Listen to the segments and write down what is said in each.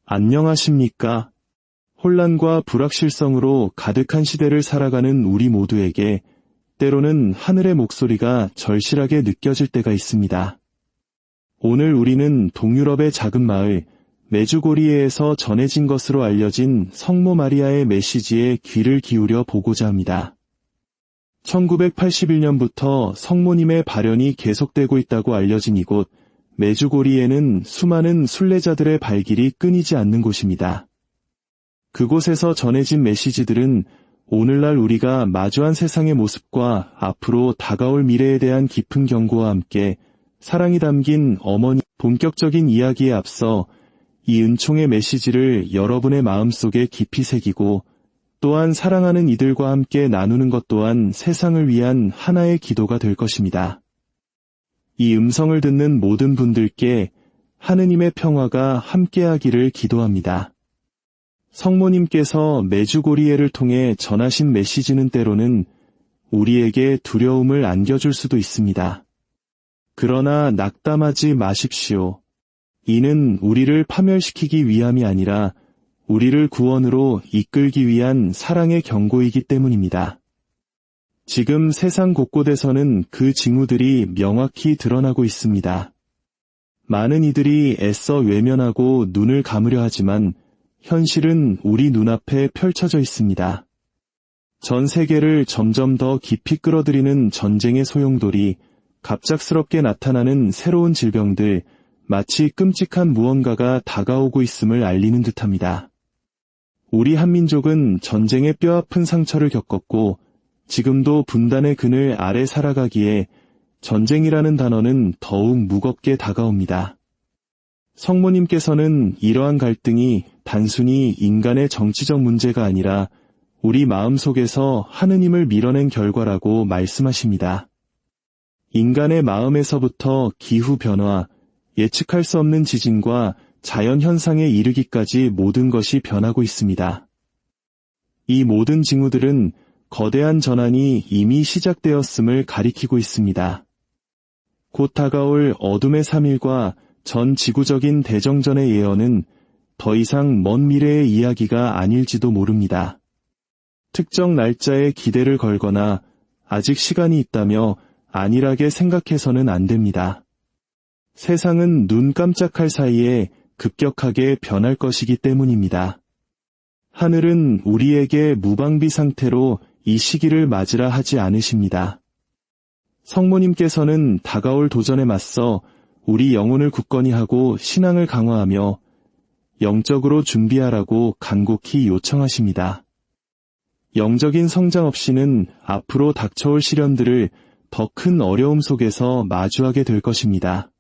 안녕하십니까? 혼란과 불확실성으로 가득한 시대를 살아가는 우리 모두에게 때로는 하늘의 목소리가 절실하게 느껴질 때가 있습니다. 오늘 우리는 동유럽의 작은 마을 메주고리에에서 전해진 것으로 알려진 성모 마리아의 메시지에 귀를 기울여 보고자 합니다. 1981년부터 성모님의 발현이 계속되고 있다고 알려진 이곳 메주고리에는 수많은 순례자들의 발길이 끊이지 않는 곳입니다. 그곳에서 전해진 메시지들은 오늘날 우리가 마주한 세상의 모습과 앞으로 다가올 미래에 대한 깊은 경고와 함께 사랑이 담긴 어머니 본격적인 이야기에 앞서 이 은총의 메시지를 여러분의 마음속에 깊이 새기고 또한 사랑하는 이들과 함께 나누는 것 또한 세상을 위한 하나의 기도가 될 것입니다. 이 음성을 듣는 모든 분들께 하느님의 평화가 함께하기를 기도합니다. 성모님께서 메주고리에를 통해 전하신 메시지는 때로는 우리에게 두려움을 안겨줄 수도 있습니다. 그러나 낙담하지 마십시오. 이는 우리를 파멸시키기 위함이 아니라 우리를 구원으로 이끌기 위한 사랑의 경고이기 때문입니다. 지금 세상 곳곳에서는 그 징후들이 명확히 드러나고 있습니다. 많은 이들이 애써 외면하고 눈을 감으려 하지만 현실은 우리 눈앞에 펼쳐져 있습니다. 전 세계를 점점 더 깊이 끌어들이는 전쟁의 소용돌이, 갑작스럽게 나타나는 새로운 질병들, 마치 끔찍한 무언가가 다가오고 있음을 알리는 듯합니다. 우리 한민족은 전쟁의 뼈아픈 상처를 겪었고 지금도 분단의 그늘 아래 살아가기에 전쟁이라는 단어는 더욱 무겁게 다가옵니다. 성모님께서는 이러한 갈등이 단순히 인간의 정치적 문제가 아니라 우리 마음속에서 하느님을 밀어낸 결과라고 말씀하십니다. 인간의 마음에서부터 기후 변화, 예측할 수 없는 지진과 자연 현상에 이르기까지 모든 것이 변하고 있습니다. 이 모든 징후들은 거대한 전환이 이미 시작되었음을 가리키고 있습니다. 곧 다가올 어둠의 3일과 전 지구적인 대정전의 예언은 더 이상 먼 미래의 이야기가 아닐지도 모릅니다. 특정 날짜에 기대를 걸거나 아직 시간이 있다며 안일하게 생각해서는 안 됩니다. 세상은 눈 깜짝할 사이에 급격하게 변할 것이기 때문입니다. 하늘은 우리에게 무방비 상태로 이 시기를 맞으라 하지 않으십니다. 성모님께서는 다가올 도전에 맞서 우리 영혼을 굳건히 하고 신앙을 강화하며 영적으로 준비하라고 간곡히 요청하십니다. 영적인 성장 없이는 앞으로 닥쳐올 시련들을 더 큰 어려움 속에서 마주하게 될 것입니다.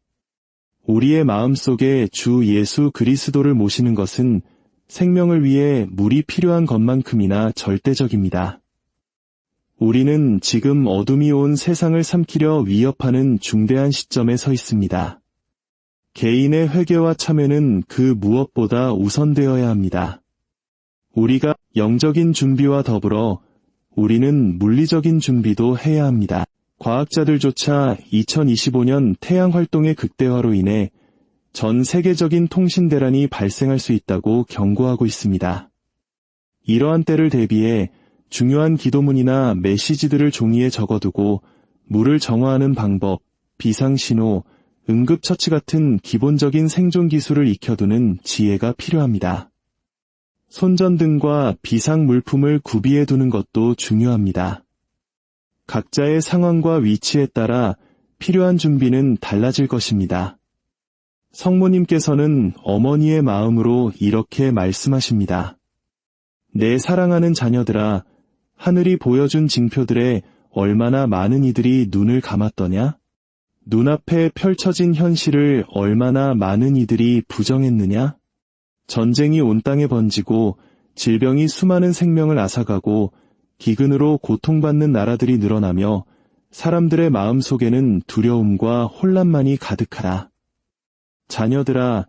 우리의 마음속에 주 예수 그리스도를 모시는 것은 생명을 위해 물이 필요한 것만큼이나 절대적입니다. 우리는 지금 어둠이 온 세상을 삼키려 위협하는 중대한 시점에 서 있습니다. 개인의 회개와 참회는 그 무엇보다 우선되어야 합니다. 우리가 영적인 준비와 더불어 우리는 물리적인 준비도 해야 합니다. 과학자들조차 2025년 태양 활동의 극대화로 인해 전 세계적인 통신 대란이 발생할 수 있다고 경고하고 있습니다. 이러한 때를 대비해 중요한 기도문이나 메시지들을 종이에 적어두고 물을 정화하는 방법, 비상신호, 응급처치 같은 기본적인 생존 기술을 익혀두는 지혜가 필요합니다. 손전등과 비상물품을 구비해두는 것도 중요합니다. 각자의 상황과 위치에 따라 필요한 준비는 달라질 것입니다. 성모님께서는 어머니의 마음으로 이렇게 말씀하십니다. 내 사랑하는 자녀들아, 하늘이 보여준 징표들에 얼마나 많은 이들이 눈을 감았더냐? 눈앞에 펼쳐진 현실을 얼마나 많은 이들이 부정했느냐? 전쟁이 온 땅에 번지고 질병이 수많은 생명을 앗아가고 기근으로 고통받는 나라들이 늘어나며 사람들의 마음속에는 두려움과 혼란만이 가득하다. 자녀들아,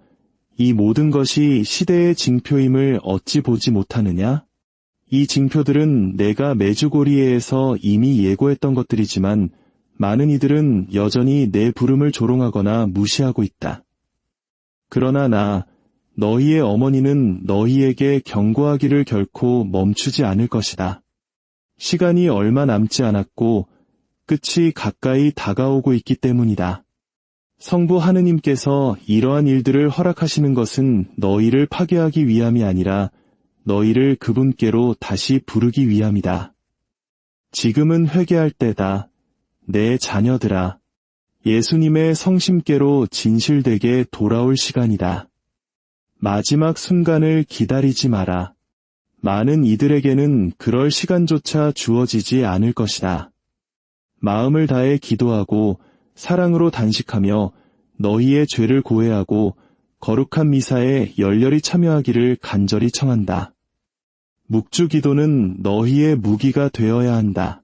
이 모든 것이 시대의 징표임을 어찌 보지 못하느냐? 이 징표들은 내가 메주고리에에서 이미 예고했던 것들이지만 많은 이들은 여전히 내 부름을 조롱하거나 무시하고 있다. 그러나 너희의 어머니는 너희에게 경고하기를 결코 멈추지 않을 것이다. 시간이 얼마 남지 않았고 끝이 가까이 다가오고 있기 때문이다. 성부 하느님께서 이러한 일들을 허락하시는 것은 너희를 파괴하기 위함이 아니라 너희를 그분께로 다시 부르기 위함이다. 지금은 회개할 때다. 내 자녀들아. 예수님의 성심께로 진실되게 돌아올 시간이다. 마지막 순간을 기다리지 마라. 많은 이들에게는 그럴 시간조차 주어지지 않을 것이다. 마음을 다해 기도하고 사랑으로 단식하며 너희의 죄를 고해하고 거룩한 미사에 열렬히 참여하기를 간절히 청한다. 묵주 기도는 너희의 무기가 되어야 한다.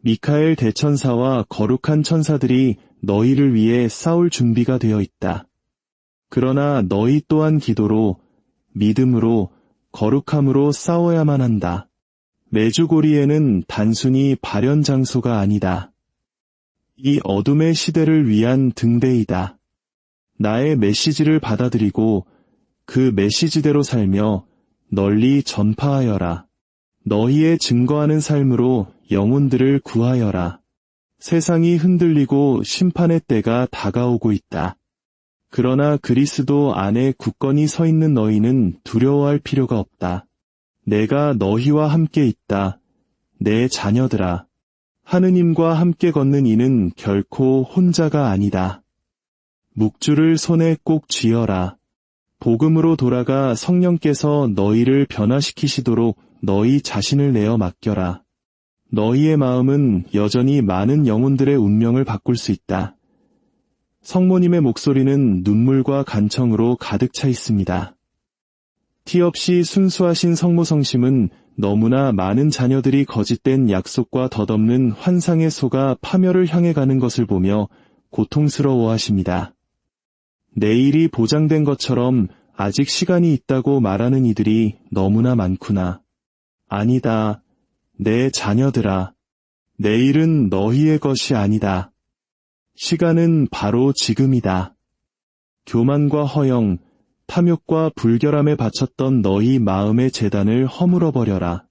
미카엘 대천사와 거룩한 천사들이 너희를 위해 싸울 준비가 되어 있다. 그러나 너희 또한 기도로, 믿음으로, 거룩함으로 싸워야만 한다. 메주고리에는 단순히 발현 장소가 아니다. 이 어둠의 시대를 위한 등대이다. 나의 메시지를 받아들이고 그 메시지대로 살며 널리 전파하여라. 너희의 증거하는 삶으로 영혼들을 구하여라. 세상이 흔들리고 심판의 때가 다가오고 있다. 그러나 그리스도 안에 굳건히 서 있는 너희는 두려워할 필요가 없다. 내가 너희와 함께 있다. 내 자녀들아. 하느님과 함께 걷는 이는 결코 혼자가 아니다. 묵주를 손에 꼭 쥐어라. 복음으로 돌아가 성령께서 너희를 변화시키시도록 너희 자신을 내어 맡겨라. 너희의 마음은 여전히 많은 영혼들의 운명을 바꿀 수 있다. 성모님의 목소리는 눈물과 간청으로 가득 차 있습니다. 티 없이 순수하신 성모 성심은 너무나 많은 자녀들이 거짓된 약속과 덧없는 환상에 속아 파멸을 향해 가는 것을 보며 고통스러워하십니다. 내일이 보장된 것처럼 아직 시간이 있다고 말하는 이들이 너무나 많구나. 아니다. 내 자녀들아. 내일은 너희의 것이 아니다. 시간은 바로 지금이다. 교만과 허영, 탐욕과 불결함에 바쳤던 너희 마음의 재단을 허물어버려라.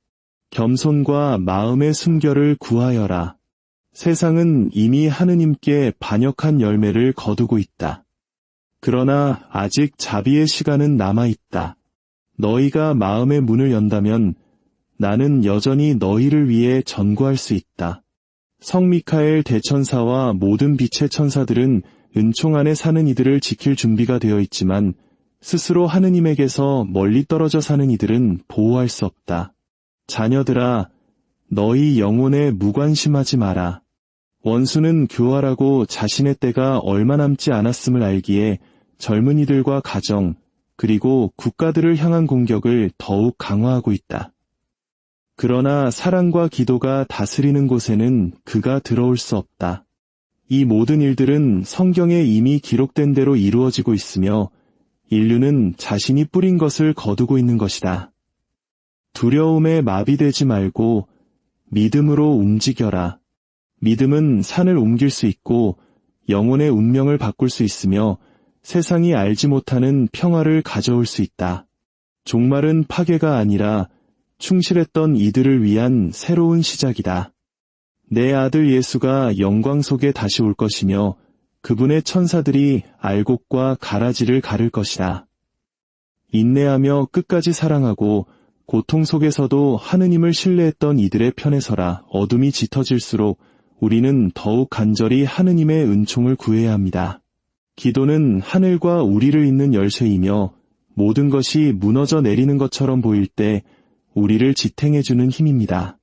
겸손과 마음의 순결을 구하여라. 세상은 이미 하느님께 반역한 열매를 거두고 있다. 그러나 아직 자비의 시간은 남아있다. 너희가 마음의 문을 연다면 나는 여전히 너희를 위해 전구할 수 있다. 성 미카엘 대천사와 모든 빛의 천사들은 은총 안에 사는 이들을 지킬 준비가 되어 있지만 스스로 하느님에게서 멀리 떨어져 사는 이들은 보호할 수 없다. 자녀들아, 너희 영혼에 무관심하지 마라. 원수는 교활하고 자신의 때가 얼마 남지 않았음을 알기에 젊은이들과 가정, 그리고 국가들을 향한 공격을 더욱 강화하고 있다. 그러나 사랑과 기도가 다스리는 곳에는 그가 들어올 수 없다. 이 모든 일들은 성경에 이미 기록된 대로 이루어지고 있으며 인류는 자신이 뿌린 것을 거두고 있는 것이다. 두려움에 마비되지 말고 믿음으로 움직여라. 믿음은 산을 옮길 수 있고 영혼의 운명을 바꿀 수 있으며 세상이 알지 못하는 평화를 가져올 수 있다. 종말은 파괴가 아니라 충실했던 이들을 위한 새로운 시작이다. 내 아들 예수가 영광 속에 다시 올 것이며 그분의 천사들이 알곡과 가라지를 가를 것이다. 인내하며 끝까지 사랑하고 고통 속에서도 하느님을 신뢰했던 이들의 편에 서라. 어둠이 짙어질수록 우리는 더욱 간절히 하느님의 은총을 구해야 합니다. 기도는 하늘과 우리를 잇는 열쇠이며 모든 것이 무너져 내리는 것처럼 보일 때 우리를 지탱해주는 힘입니다.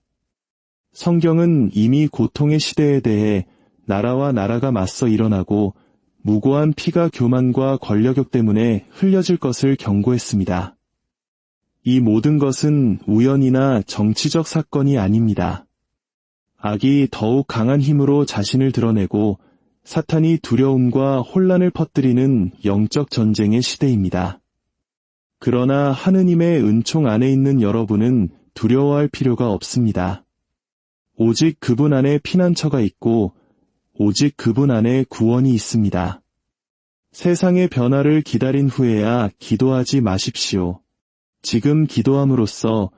성경은 이미 고통의 시대에 대해 나라와 나라가 맞서 일어나고 무고한 피가 교만과 권력욕 때문에 흘려질 것을 경고했습니다. 이 모든 것은 우연이나 정치적 사건이 아닙니다. 악이 더욱 강한 힘으로 자신을 드러내고 사탄이 두려움과 혼란을 퍼뜨리는 영적 전쟁의 시대입니다. 그러나 하느님의 은총 안에 있는 여러분은 두려워할 필요가 없습니다. 오직 그분 안에 피난처가 있고 오직 그분 안에 구원이 있습니다. 세상의 변화를 기다린 후에야 기도하지 마십시오. 지금 기도함으로써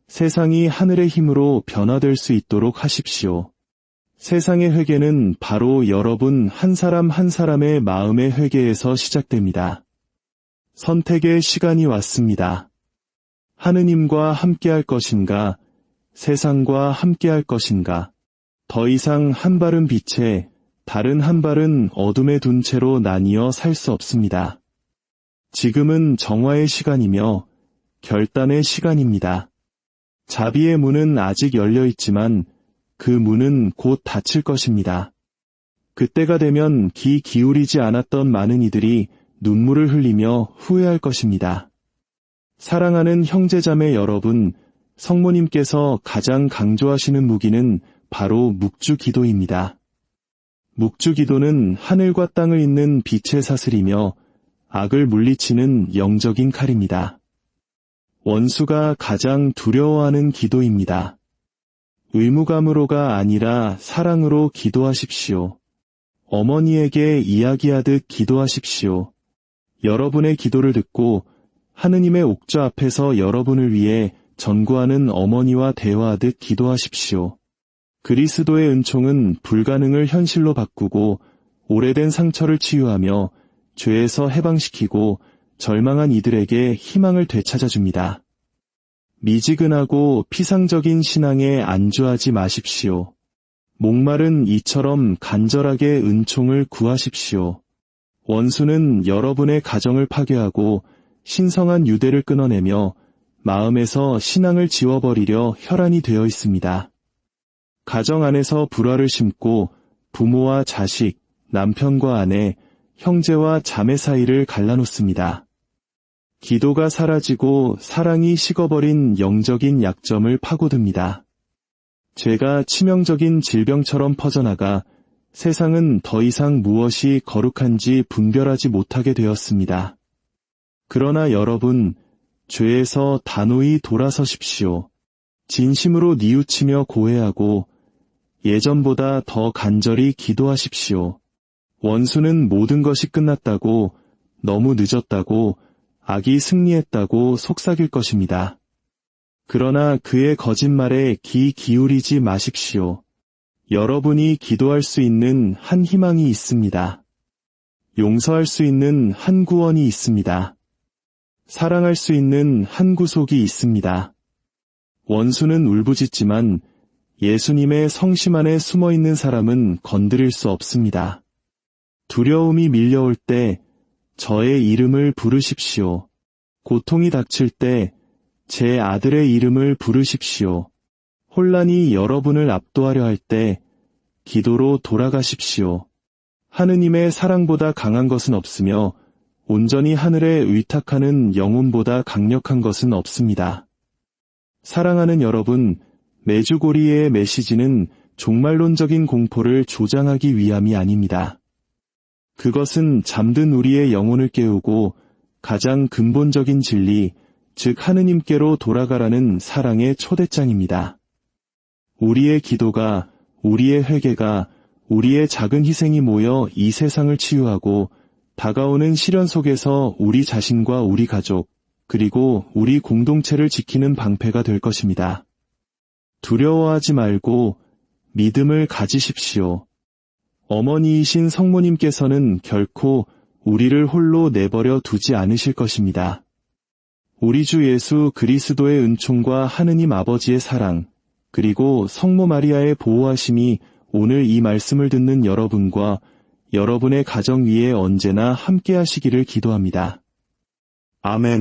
세상이 하늘의 힘으로 변화될 수 있도록 하십시오. 세상의 회개는 바로 여러분 한 사람 한 사람의 마음의 회개에서 시작됩니다. 선택의 시간이 왔습니다. 하느님과 함께할 것인가, 세상과 함께할 것인가. 더 이상 한 발은 빛에 다른 한 발은 어둠에 둔 채로 나뉘어 살 수 없습니다. 지금은 정화의 시간이며 결단의 시간입니다. 자비의 문은 아직 열려 있지만 그 문은 곧 닫힐 것입니다. 그때가 되면 귀 기울이지 않았던 많은 이들이 눈물을 흘리며 후회할 것입니다. 사랑하는 형제자매 여러분, 성모님께서 가장 강조하시는 무기는 바로 묵주기도입니다. 묵주기도는 하늘과 땅을 잇는 빛의 사슬이며 악을 물리치는 영적인 칼입니다. 원수가 가장 두려워하는 기도입니다. 의무감으로가 아니라 사랑으로 기도하십시오. 어머니에게 이야기하듯 기도하십시오. 여러분의 기도를 듣고 하느님의 옥좌 앞에서 여러분을 위해 전구하는 어머니와 대화하듯 기도하십시오. 그리스도의 은총은 불가능을 현실로 바꾸고 오래된 상처를 치유하며 죄에서 해방시키고 절망한 이들에게 희망을 되찾아줍니다. 미지근하고 피상적인 신앙에 안주하지 마십시오. 목마른 이처럼 간절하게 은총을 구하십시오. 원수는 여러분의 가정을 파괴하고 신성한 유대를 끊어내며 마음에서 신앙을 지워버리려 혈안이 되어 있습니다. 가정 안에서 불화를 심고 부모와 자식, 남편과 아내, 형제와 자매 사이를 갈라놓습니다. 기도가 사라지고 사랑이 식어버린 영적인 약점을 파고듭니다. 죄가 치명적인 질병처럼 퍼져나가 세상은 더 이상 무엇이 거룩한지 분별하지 못하게 되었습니다. 그러나 여러분, 죄에서 단호히 돌아서십시오. 진심으로 뉘우치며 고해하고 예전보다 더 간절히 기도하십시오. 원수는 모든 것이 끝났다고, 너무 늦었다고, 악이 승리했다고 속삭일 것입니다. 그러나 그의 거짓말에 귀 기울이지 마십시오. 여러분이 기도할 수 있는 한 희망이 있습니다. 용서할 수 있는 한 구원이 있습니다. 사랑할 수 있는 한 구속이 있습니다. 원수는 울부짖지만 예수님의 성심 안에 숨어있는 사람은 건드릴 수 없습니다. 두려움이 밀려올 때 저의 이름을 부르십시오. 고통이 닥칠 때 제 아들의 이름을 부르십시오. 혼란이 여러분을 압도하려 할 때 기도로 돌아가십시오. 하느님의 사랑보다 강한 것은 없으며 온전히 하늘에 의탁하는 영혼보다 강력한 것은 없습니다. 사랑하는 여러분, 메주고리의 메시지는 종말론적인 공포를 조장하기 위함이 아닙니다. 그것은 잠든 우리의 영혼을 깨우고 가장 근본적인 진리, 즉 하느님께로 돌아가라는 사랑의 초대장입니다. 우리의 기도가, 우리의 회개가, 우리의 작은 희생이 모여 이 세상을 치유하고 다가오는 시련 속에서 우리 자신과 우리 가족, 그리고 우리 공동체를 지키는 방패가 될 것입니다. 두려워하지 말고 믿음을 가지십시오. 어머니이신 성모님께서는 결코 우리를 홀로 내버려 두지 않으실 것입니다. 우리 주 예수 그리스도의 은총과 하느님 아버지의 사랑, 그리고 성모 마리아의 보호하심이 오늘 이 말씀을 듣는 여러분과 여러분의 가정 위에 언제나 함께 하시기를 기도합니다. 아멘.